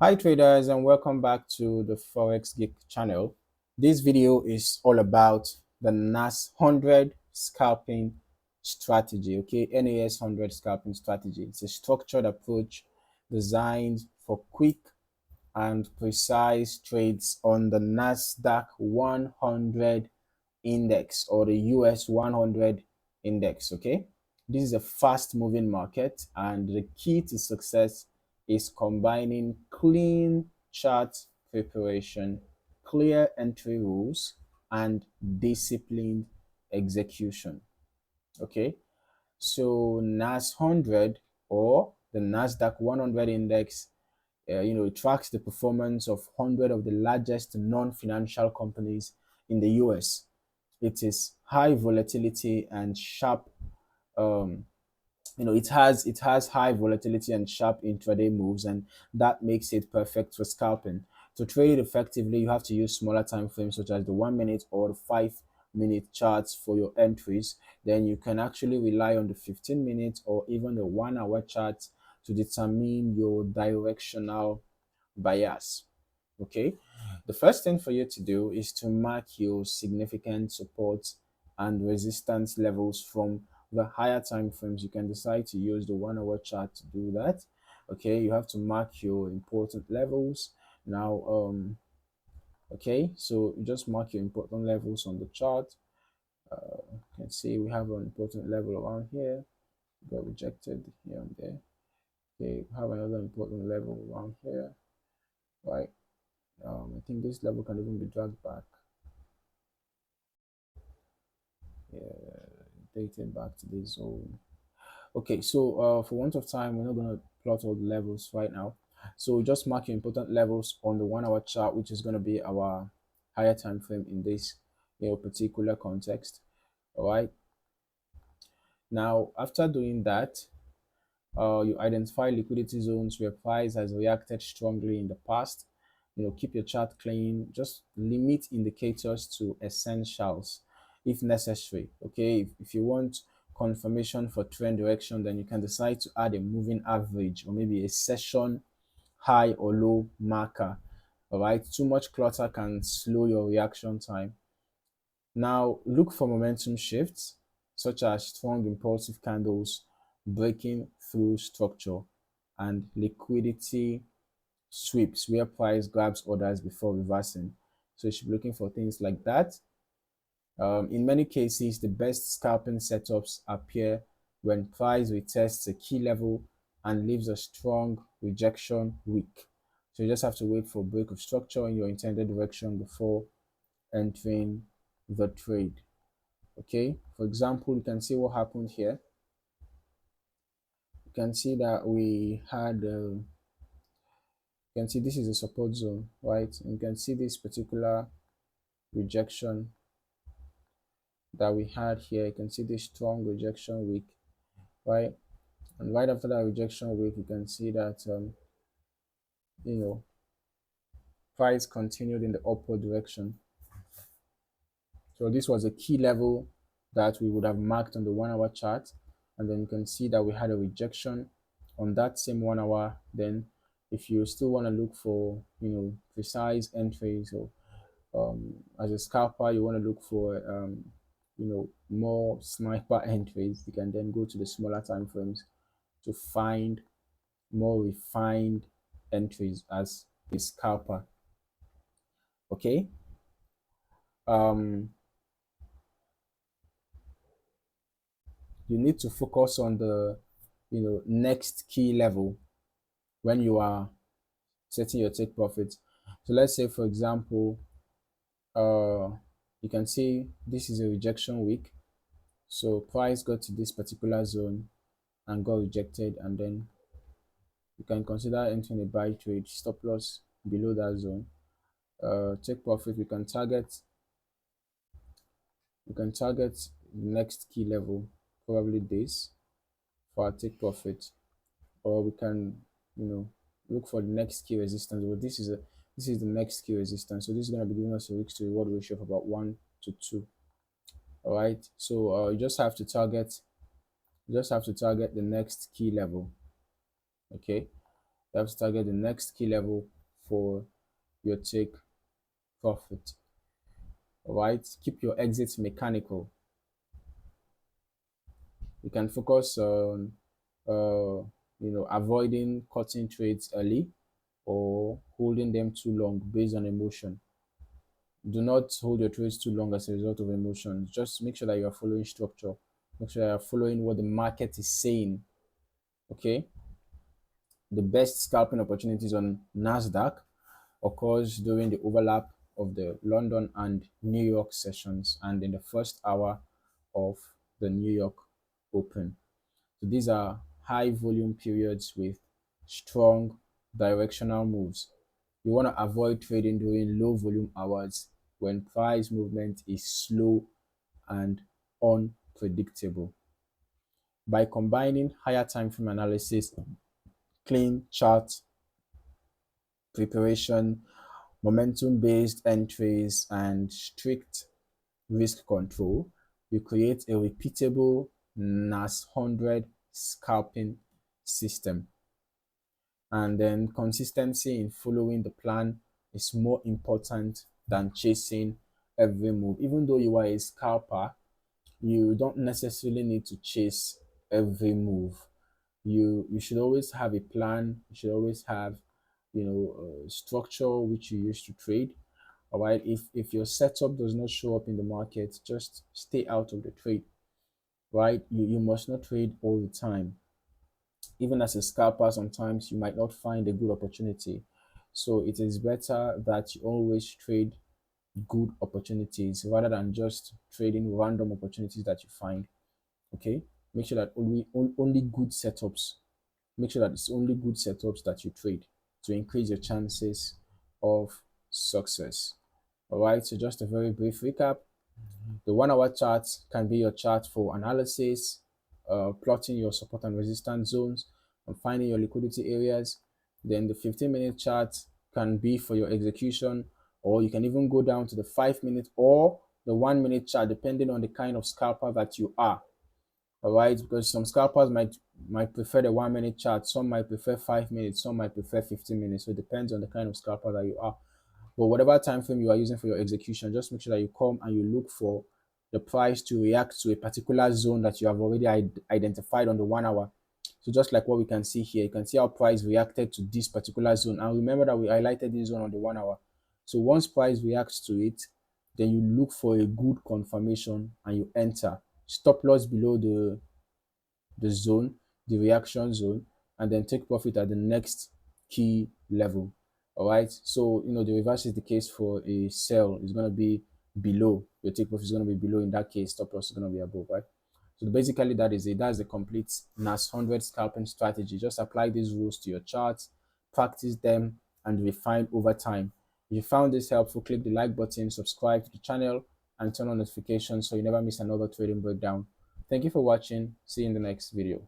Hi traders, and welcome back to the Forex Geek channel. This video is all about the NAS100 Scalping Strategy, okay? NAS100 Scalping Strategy. It's a structured approach designed for quick and precise trades on the Nasdaq 100 index or the US 100 index, okay? This is a fast moving market, and the key to success is combining clean chart preparation, clear entry rules, and disciplined execution. Okay, so NAS100 or the Nasdaq 100 index, it tracks the performance of 100 of the largest non-financial companies in the US. It is high volatility and sharp. Um, it has high volatility and sharp intraday moves, and that makes it perfect for scalping. To trade effectively, you have to use smaller time frames such as the 1 minute or the 5 minute charts for your entries. Then you can actually rely on the 15 minute or even the 1 hour chart to determine your directional bias. Okay, the first thing for you to do is to mark your significant support and resistance levels from the higher time frames. You can decide to use the 1 hour chart to do that. Okay, you have to mark your important levels now. Okay, so you just mark your important levels on the chart. You can see we have an important level around here, got rejected here and there. Okay, we have another important level around here, right? I think this level can even be dragged back. Yeah, dated back to this zone. Okay, so for want of time, we're not going to plot all the levels right now. So just mark your important levels on the 1 hour chart, which is going to be our higher time frame in this particular context. All right. Now, after doing that, you identify liquidity zones where price has reacted strongly in the past. Keep your chart clean. Just limit indicators to essentials if necessary. Okay, if you want confirmation for trend direction, then you can decide to add a moving average or maybe a session high or low marker. All right, too much clutter can slow your reaction time. Now, look for momentum shifts, such as strong impulsive candles breaking through structure and liquidity sweeps where price grabs orders before reversing. So you should be looking for things like that. In many cases, the best scalping setups appear when price retests a key level and leaves a strong rejection wick. So you just have to wait for a break of structure in your intended direction before entering the trade. Okay, for example, you can see what happened here. You can see that we had you can see this is a support zone, right? And you can see this particular rejection that we had here. You can see this strong rejection wick, right? And right after that rejection wick, you can see that you know price continued in the upward direction. So this was a key level that we would have marked on the 1 hour chart, and then you can see that we had a rejection on that same 1 hour. Then if you still want to look for precise entries, or as a scalper you want to look for more sniper entries, you can then go to the smaller time frames to find more refined entries as a scalper. Okay, you need to focus on the next key level when you are setting your take profits. So let's say, for example, you can see this is a rejection week. So price got to this particular zone and got rejected, and then you can consider entering a buy trade, stop loss below that zone. Take profit, we can target the next key level, probably this, for our take profit, or we can look for the next key resistance. But this is the next key resistance, so this is going to be giving us a risk to reward ratio of about 1 to 2. All right, so you just have to target the next key level. Okay, You have to target the next key level for your take profit. All right, keep your exits mechanical. You can focus on avoiding cutting trades early or holding them too long based on emotion. Do not hold your trades too long as a result of emotions. Just make sure that you are following structure. Make sure you are following what the market is saying. Okay. The best scalping opportunities on Nasdaq occurs during the overlap of the London and New York sessions and in the first hour of the New York Open. So these are high volume periods with strong directional moves. You want to avoid trading during low volume hours when price movement is slow and unpredictable. By combining higher time frame analysis, clean chart preparation, momentum-based entries, and strict risk control, you create a repeatable NAS100 scalping system. And then consistency in following the plan is more important than chasing every move. Even though you are a scalper, you don't necessarily need to chase every move. You should always have a plan. You should always have structure which you use to trade. All right, if your setup does not show up in the market, just stay out of the trade. Right, you must not trade all the time. Even as a scalper, sometimes you might not find a good opportunity. So it is better that you always trade good opportunities rather than just trading random opportunities that you find. Okay, make sure that only good setups. Make sure that it's only good setups that you trade to increase your chances of success. All right, so just a very brief recap. The 1 hour chart can be your chart for analysis, plotting your support and resistance zones, and finding your liquidity areas. Then the 15-minute chart can be for your execution, or you can even go down to the 5-minute or the 1-minute chart, depending on the kind of scalper that you are. All right, because some scalpers might prefer the 1-minute chart, some might prefer 5 minutes, some might prefer 15 minutes. So it depends on the kind of scalper that you are. But whatever time frame you are using for your execution, just make sure that you come and you look for the price to react to a particular zone that you have already identified on the 1 hour. So just like what we can see here, you can see how price reacted to this particular zone. And remember that we highlighted this zone on the 1 hour. So once price reacts to it, then you look for a good confirmation and you enter. Stop loss below the zone, the reaction zone, and then take profit at the next key level. All right, so the reverse is the case for a sell. It's going to be below. Your take profit is going to be below. In that case, stop loss is going to be above, right? So basically that is it. That's the complete NAS100 scalping strategy. Just apply these rules to your charts, practice them, and refine over time. If you found this helpful, click the like button, subscribe to the channel, and turn on notifications so you never miss another trading breakdown. Thank you for watching. See you in the next video.